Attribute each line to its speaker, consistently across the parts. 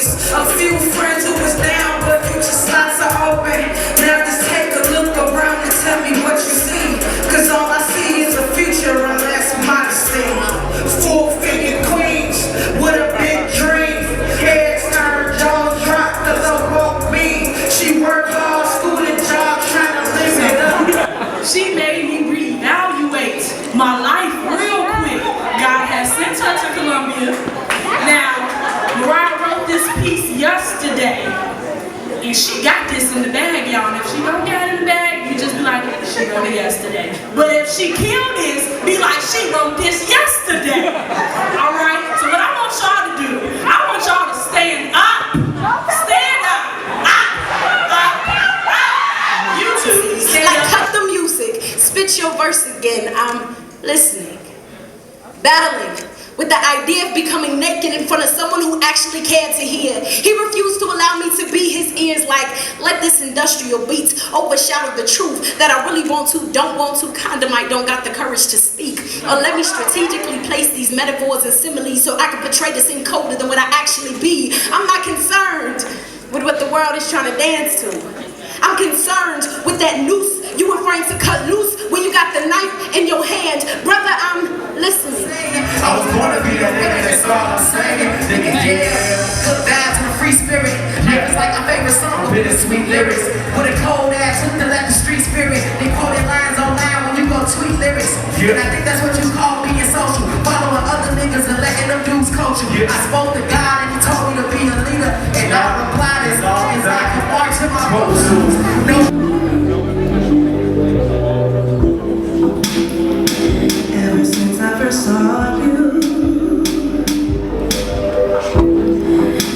Speaker 1: focus. A few friends who was down, but future slots are open. Now just take a look around and tell me what you see. Cause all I see is a future unless modesty. Full-figured queens with a big dream. Heads turned, jaws dropped, cause I woke me. She worked hard, school and job, trying to live it up.
Speaker 2: She made me reevaluate my life real quick. God has sent her to Columbia. Now, Mariah wrote this piece yesterday, and she got this in the bag, y'all. If she don't get it in the bag, you just be like, she wrote it yesterday. But if she killed this, be like, she wrote this yesterday. All right? So what I want y'all to do, I want y'all to stand up. Stand up. You two, stand up.
Speaker 3: Cut the music. Spit your verse again. I'm listening. Battling with the idea of becoming naked in front of someone who actually cared to hear. He refused to allow me to be his ears, like, let this industrial beat overshadow the truth that I really want to, don't want to, kinda might don't got the courage to speak. Or let me strategically place these metaphors and similes so I can portray this in colder than what I actually be. I'm not concerned with what the world is trying to dance to. I'm concerned with that noose you were afraid to cut loose when you got the knife in your hand. Brother, I'm listening.
Speaker 4: I was born to be that nigga, that's all I'm saying. Nigga, yeah, cook down to the free spirit. Niggas like my favorite song, bittersweet lyrics. With a cold ass hook to let the street spirit. They quoted lines online when you go tweet lyrics. And I think that's what you call being social. Following other niggas and letting them dudes coach you. I spoke to God and he told me to be a leader. And I replied as long as I can march in my road shoes.
Speaker 5: Ever since I first saw you,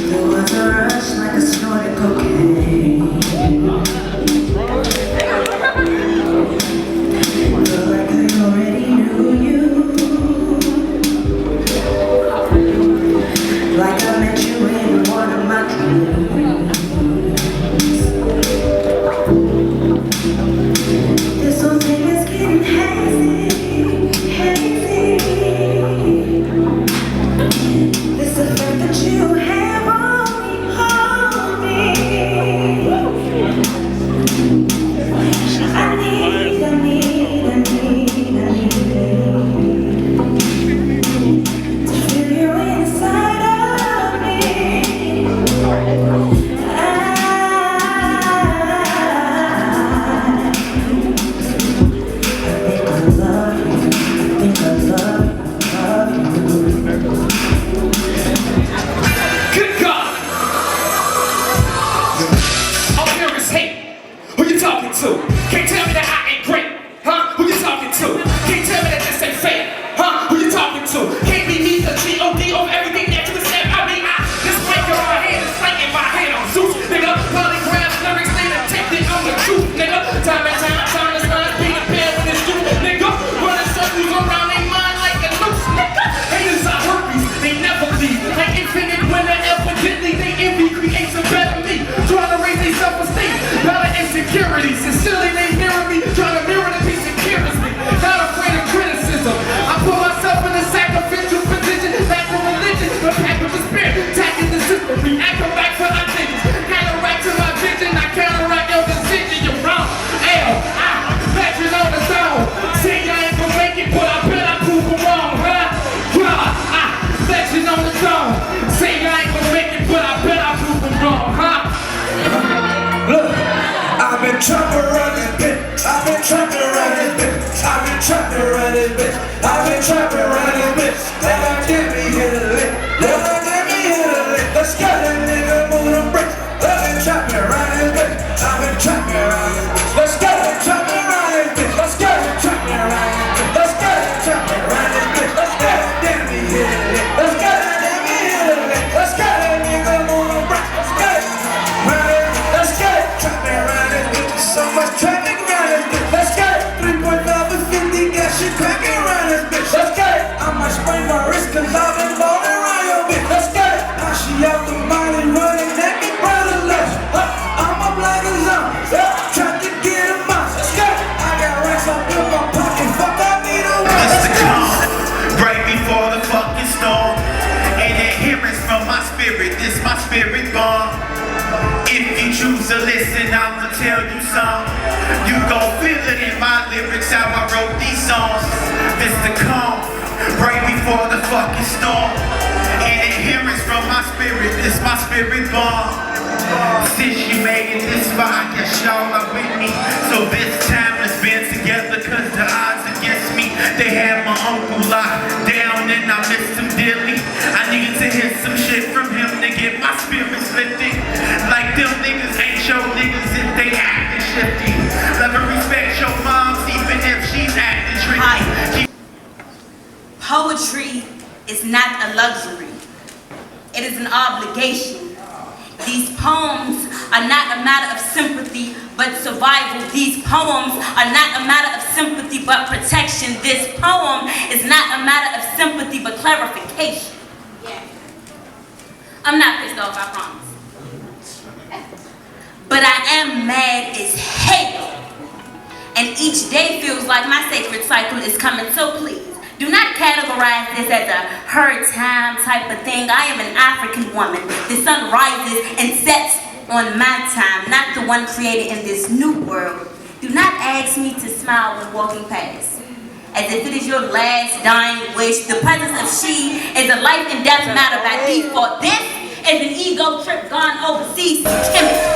Speaker 5: there was a rush like a snorted cocaine. Felt like I already knew you, like I met you in one of my dreams. This whole thing is getting hazy. This effect that you have on me, I need to feel you inside of me.
Speaker 6: Good God! All here is hate. Who you talking to? Can't tell me that I ain't great, huh? Who you talking to? Can't tell me that this ain't fake, huh? Who you talking to? Can't be me, the G.O.D. over everything that you said. I mean, this mic in my hand is like in my hand on Zeus, nigga. Polygraph lyrics, they detected on the truth, nigga. Time and time, this line be the pen with this truth, nigga. Running circles around their mind like a noose, nigga. Haters are herpes, they never leave. Like infinite winner, evidently they envy creates a better me. Trying to raise their self-esteem, battle insecurities. And silly they mirror me, trying to mirror the piece that kills me. Not afraid of criticism. I put myself in a sacrificial position, back to religion, but back with the spirit, attacking the system. React back for our digits. Counteract to my vision, I counteract your decision. You're wrong. Fashion on the zone. Say I ain't gonna make it, but I bet I prove them wrong, huh? Fashion on the zone. Say I ain't gonna make it, but I bet I prove them wrong, huh?
Speaker 4: Look, I've been trying to run this bitch. I've been trying to run this bitch. I've been trying to run this bitch. I've been trying to run this bitch. Never get me hit a lick. Never get me hit a lick. Let's go, that nigga move them bricks. I've been trying to run this bitch. I've been trying to run this bitch. Let's go, trying to run this bitch. Let's go, trying to run this bitch. Let's go, trying to run this bitch. Let's go, get me hit a lick. Let's go, get me hit a lick. Let's go, that nigga move them bricks. Let's go, run it. Let's go, trying to run this bitch. So much traffic around this bitch. Let's go, 3.5 and 50 gas shit cracking around this bitch. Let's go, I might sprain my wrist 'cause I've been rolling around your bitch. Let's go, now she out the money running naked brotherless. I'm up like a zombie, trying to get him out. Let's go, I got racks up in my pocket. Fuck, I need a way.
Speaker 7: It's the calm, right before the fucking storm. And adherence from my spirit, this my spirit bomb. If you choose to listen, I'ma tell you some. You gon' feel it in my lyrics, how I wrote these songs. It's the calm, right before the fucking storm. And adherence from my spirit, it's my spirit bomb. Since you made it this far, I guess y'all are with me. So this time let's band together, cause the odds against me. They had my uncle locked down and I missed him dearly. I needed to hear some shit from him to get my spirits lifted. Like them niggas ain't your niggas if they acting shifty. Love and respect your moms even if she's acting tricky.
Speaker 8: Poetry is not a luxury. It is an obligation. These poems are not a matter of sympathy but survival. These poems are not a matter of sympathy but protection. This poem is not a matter of sympathy but clarification. I'm not pissed off, I promise. But I am mad as hell. And each day feels like my sacred cycle is coming, so please. Do not categorize this as a her time type of thing. I am an African woman. The sun rises and sets on my time, not the one created in this new world. Do not ask me to smile when walking past, as if it is your last dying wish. The presence of she is a life and death matter by default. This is an ego trip gone overseas to chemistry.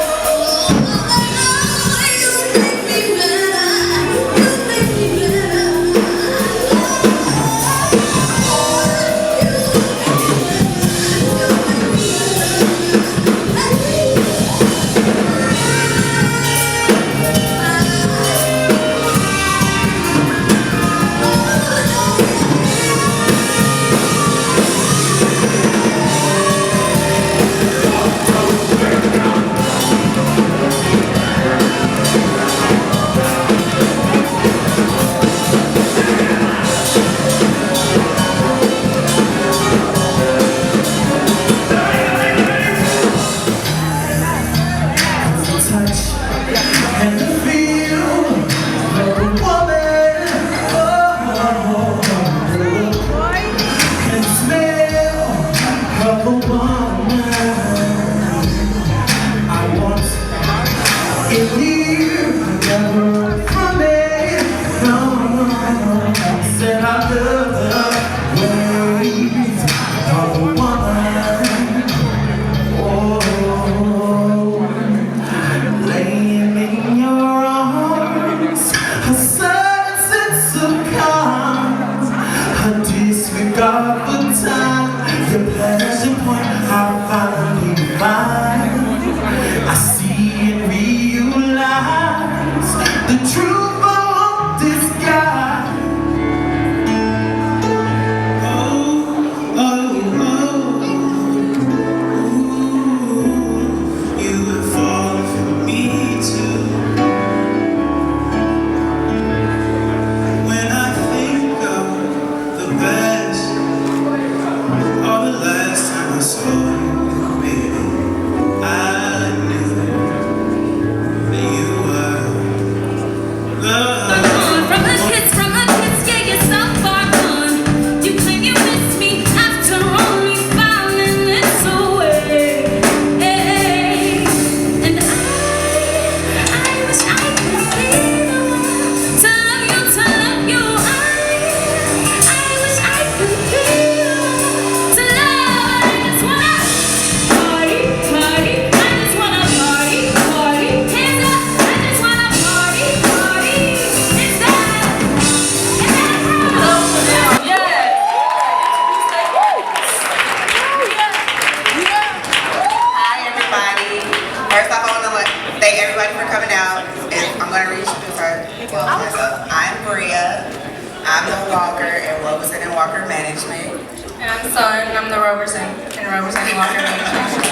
Speaker 9: I'm the Walker in Roberson and Walker Management.
Speaker 10: And I'm Sun, and I'm the Roberson in Roberson and Walker Management.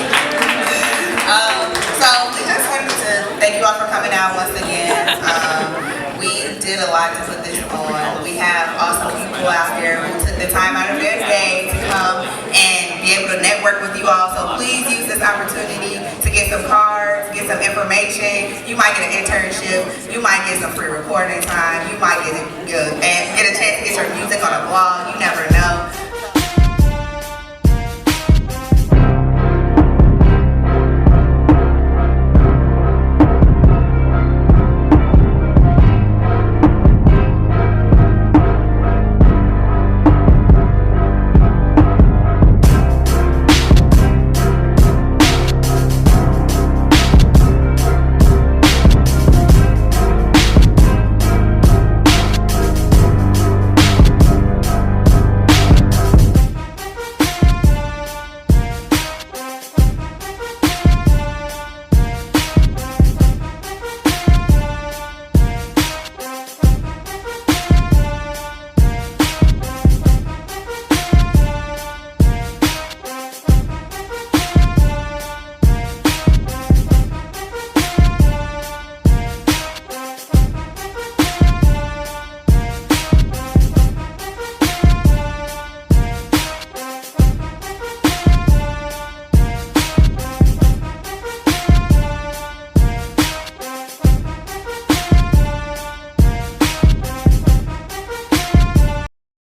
Speaker 9: So we just wanted to thank you all for coming out once again. We did a lot to put this on. We have awesome people out there who took the time out of their day to come and be able to network with you all. So please use this opportunity to get some cards, get some information. You might get an internship. You might get some free recording time. You might get a chance to get your music on a blog. You never know.